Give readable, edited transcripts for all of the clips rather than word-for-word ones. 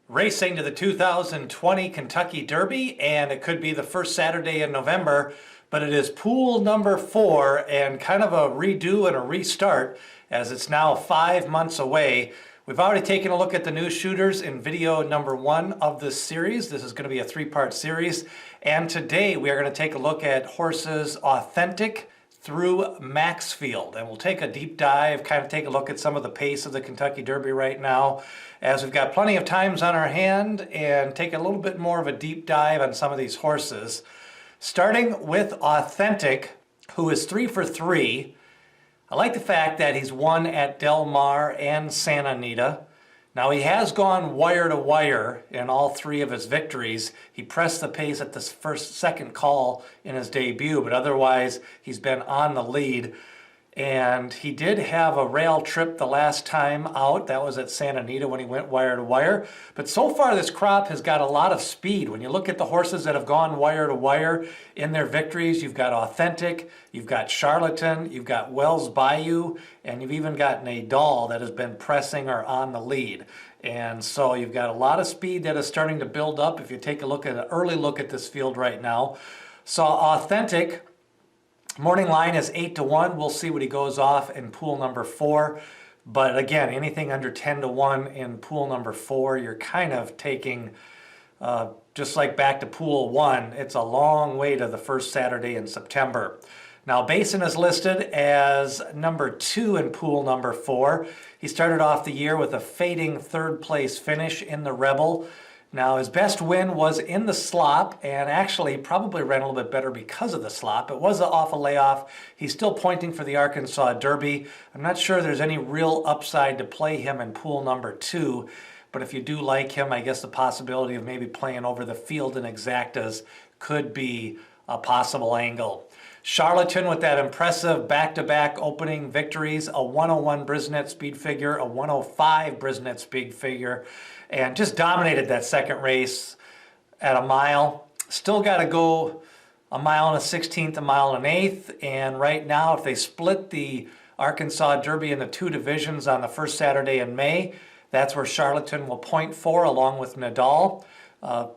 Racing to the 2020 Kentucky Derby, and it could be the first Saturday in November, but it is pool number 4 and kind of a redo and a restart as it's now 5 months away. We've already taken a look at the new shooters in video number 1 of this series. This is going to be a 3-part series, and today we are going to take a look at horses Authentic through Maxfield, and we'll take a deep dive, kind of take a look at some of the pace of the Kentucky Derby right now, as we've got plenty of times on our hand, and take a little bit more of a deep dive on some of these horses. Starting with Authentic, who is 3 for 3. I like the fact that he's won at Del Mar and Santa Anita. Now, he has gone wire to wire in all 3 of his victories. He pressed the pace at the second call in his debut, but otherwise he's been on the lead. And he did have a rail trip the last time out. That was at Santa Anita when he went wire to wire. But so far this crop has got a lot of speed. When you look at the horses that have gone wire to wire in their victories, you've got Authentic, you've got Charlatan, you've got Wells Bayou, and you've even got Nadal that has been pressing or on the lead. And so you've got a lot of speed that is starting to build up if you take a look at an early look at this field right now. So Authentic, morning line is 8 to 1. We'll see what he goes off in pool number 4. But again, anything under 10 to 1 in pool number 4, you're kind of taking, just like back to pool 1, it's a long way to the first Saturday in September. Now, Basin is listed as number 2 in pool number 4. He started off the year with a fading 3rd place finish in the Rebel. Now, his best win was in the slop, and actually probably ran a little bit better because of the slop. It was off a layoff. He's still pointing for the Arkansas Derby. I'm not sure there's any real upside to play him in pool number 2, but if you do like him, I guess the possibility of maybe playing over the field in exactas could be a possible angle. Charlatan with that impressive back-to-back opening victories, a 101 Brisnet speed figure, a 105 Brisnet speed figure, and just dominated that second race at a mile. Still got to go a mile and a 16th, a mile and an 1/8, and right now if they split the Arkansas Derby into 2 divisions on the first Saturday in May, that's where Charlatan will point for along with Nadal.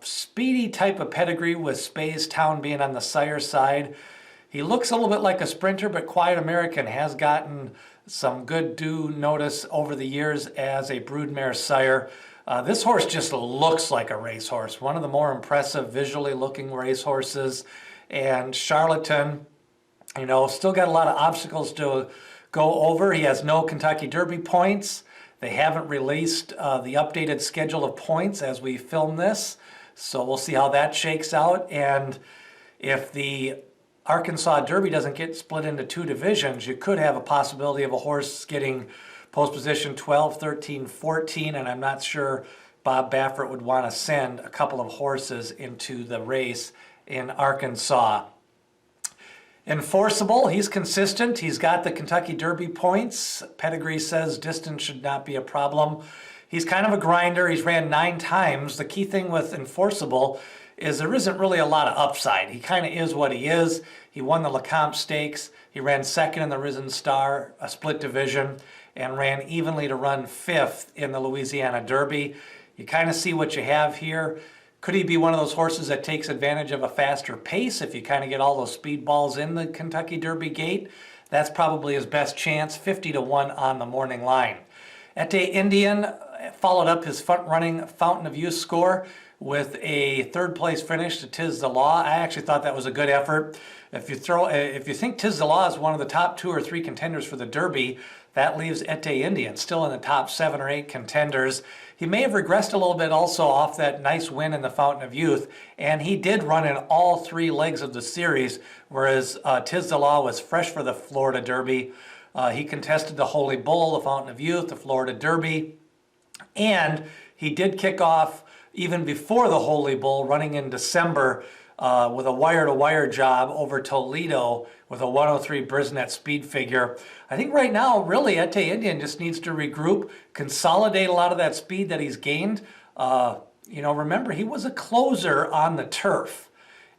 Speedy type of pedigree with Spays Town being on the sire side. He looks a little bit like a sprinter, but Quiet American has gotten some good due notice over the years as a broodmare sire. This horse just looks like a racehorse, one of the more impressive visually looking racehorses. And Charlatan, you know, still got a lot of obstacles to go over. He has no Kentucky Derby points. They haven't released the updated schedule of points as we film this, so we'll see how that shakes out. And if the Arkansas Derby doesn't get split into 2 divisions, you could have a possibility of a horse getting post position 12, 13, 14, and I'm not sure Bob Baffert would want to send a couple of horses into the race in Arkansas. Enforceable, he's consistent. He's got the Kentucky Derby points. Pedigree says distance should not be a problem. He's kind of a grinder. He's ran 9 times. The key thing with Enforceable is there isn't really a lot of upside. He kind of is what he is. He won the Lecomte Stakes. He ran 2nd in the Risen Star, a split division, and ran evenly to run 5th in the Louisiana Derby. You kind of see what you have here. Could he be one of those horses that takes advantage of a faster pace if you kind of get all those speed balls in the Kentucky Derby gate? That's probably his best chance, 50 to 1 on the morning line. Ete Indien followed up his front-running Fountain of Youth score with a 3rd place finish to Tiz the Law. I actually thought that was a good effort. If you think Tiz the Law is one of the top 2 or 3 contenders for the Derby, that leaves Ete Indien still in the top 7 or 8 contenders. He may have regressed a little bit also off that nice win in the Fountain of Youth, and he did run in all 3 legs of the series, whereas Tiz the Law was fresh for the Florida Derby. He contested the Holy Bull, the Fountain of Youth, the Florida Derby, and he did kick off even before the Holy Bull, running in December with a wire-to-wire job over Toledo with a 103 Brisnet speed figure. I think right now, really, Ete Indien just needs to regroup, consolidate a lot of that speed that he's gained. You know, remember, he was a closer on the turf,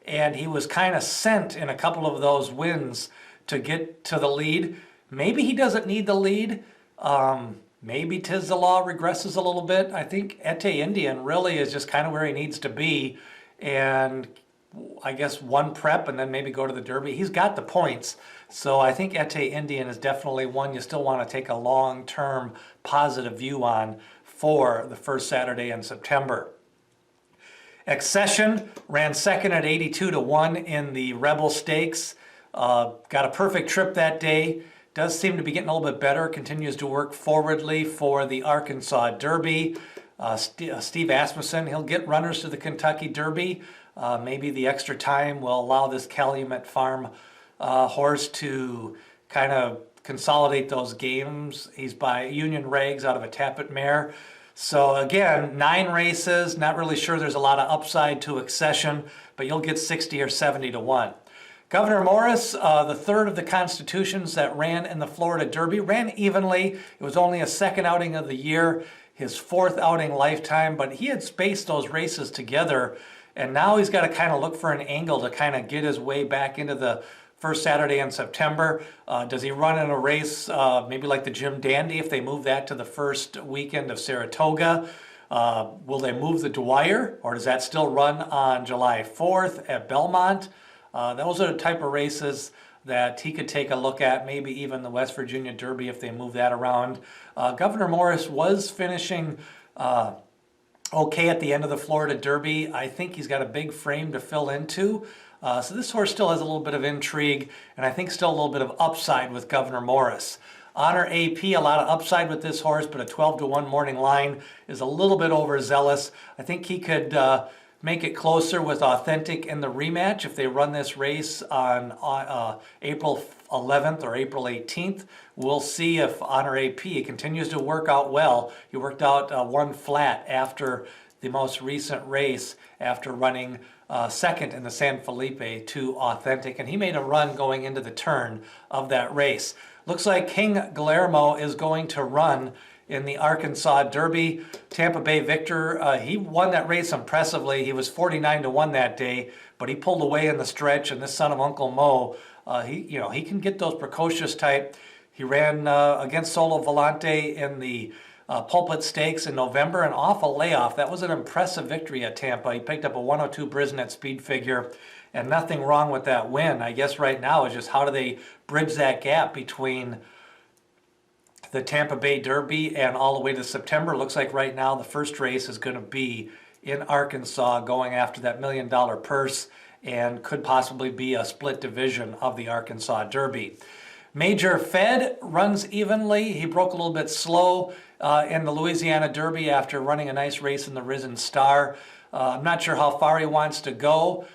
and he was kind of sent in a couple of those wins to get to the lead. Maybe he doesn't need the lead. Maybe Tiz the Law regresses a little bit. I think Ete Indien really is just kind of where he needs to be. And I guess one prep and then maybe go to the Derby. He's got the points. So I think Ete Indien is definitely one you still want to take a long-term positive view on for the first Saturday in September. Accession ran second at 82-1 in the Rebel Stakes. Got a perfect trip that day. Does seem to be getting a little bit better. Continues to work forwardly for the Arkansas Derby. Steve Asmussen, he'll get runners to the Kentucky Derby. Maybe the extra time will allow this Calumet Farm horse to kind of consolidate those games. He's by Union Rags out of a Tappet mare. So again, 9 races. Not really sure there's a lot of upside to Accession, but you'll get 60 or 70-1. Governor Morris, the third of the Constitutions that ran in the Florida Derby, ran evenly. It was only a second outing of the year, his 4th outing lifetime, but he had spaced those races together, and now he's got to kind of look for an angle to kind of get his way back into the first Saturday in September. Does he run in a race maybe like the Jim Dandy if they move that to the first weekend of Saratoga? Will they move the Dwyer, or does that still run on July 4th at Belmont? Those are the type of races that he could take a look at, maybe even the West Virginia Derby if they move that around. Governor Morris was finishing okay at the end of the Florida Derby. I think he's got a big frame to fill into. So this horse still has a little bit of intrigue, and I think still a little bit of upside with Governor Morris. Honor AP, a lot of upside with this horse, but a 12-1 morning line is a little bit overzealous. I think he could make it closer with Authentic in the rematch if they run this race on April 11th or April 18th. We'll see if Honor AP continues to work out well. He worked out 1 flat after the most recent race after running second in the San Felipe to Authentic, and he made a run going into the turn of that race. Looks like King Guillermo is going to run in the Arkansas Derby. Tampa Bay Victor, he won that race impressively. He was 49-1 that day, but he pulled away in the stretch, and this son of Uncle Mo, he can get those precocious type. He ran against Solo Volante in the Pulpit Stakes in November and off a layoff. That was an impressive victory at Tampa. He picked up a 102 Brisnet speed figure, and nothing wrong with that win. I guess right now is just how do they bridge that gap between the Tampa Bay Derby and all the way to September. Looks like right now the first race is going to be in Arkansas, going after that $1 million purse, and could possibly be a split division of the Arkansas Derby. Major Fed runs evenly. He broke a little bit slow in the Louisiana Derby after running a nice race in the Risen Star. I'm not sure how far he wants to go.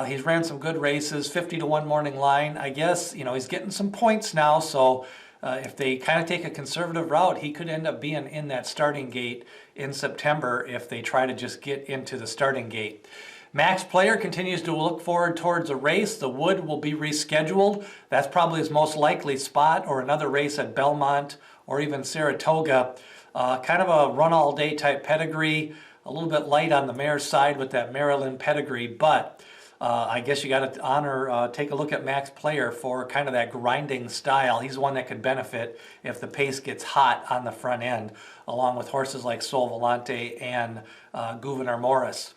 He's ran some good races, 50-1 morning line. I guess, he's getting some points now, so if they kind of take a conservative route, he could end up being in that starting gate in September if they try to just get into the starting gate. Max Player continues to look forward towards a race. The Wood will be rescheduled. That's probably his most likely spot, or another race at Belmont or even Saratoga. Kind of a run-all-day type pedigree, a little bit light on the mare's side with that Maryland pedigree, but I guess you got to take a look at Max Player for kind of that grinding style. He's one that could benefit if the pace gets hot on the front end, along with horses like Sol Volante and Gouverneur Morris.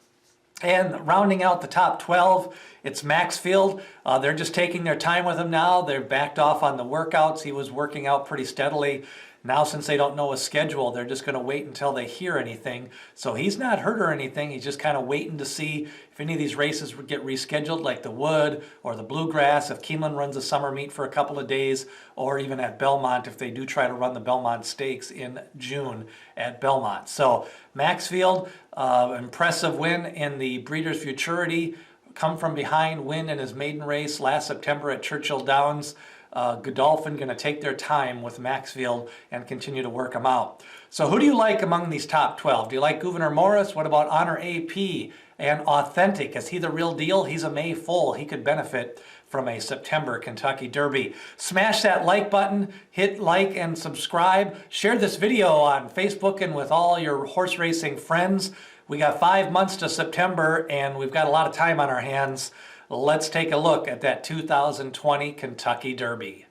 And rounding out the top 12, it's Maxfield. They're just taking their time with him now. They're backed off on the workouts. He was working out pretty steadily. Now, since they don't know his schedule, they're just going to wait until they hear anything. So he's not hurt or anything. He's just kind of waiting to see if any of these races would get rescheduled, like the Wood or the Bluegrass, if Keeneland runs a summer meet for a couple of days, or even at Belmont if they do try to run the Belmont Stakes in June at Belmont. So Maxfield, impressive win in the Breeders' Futurity, come from behind win in his maiden race last September at Churchill Downs. Godolphin going to take their time with Maxfield and continue to work them out. So who do you like among these top 12? Do you like Gouverneur Morris? What about Honor AP and Authentic? Is he the real deal? He's a May foal. He could benefit from a September Kentucky Derby. Smash that like button, hit like and subscribe. Share this video on Facebook and with all your horse racing friends. We got 5 months to September and we've got a lot of time on our hands. Let's take a look at that 2020 Kentucky Derby.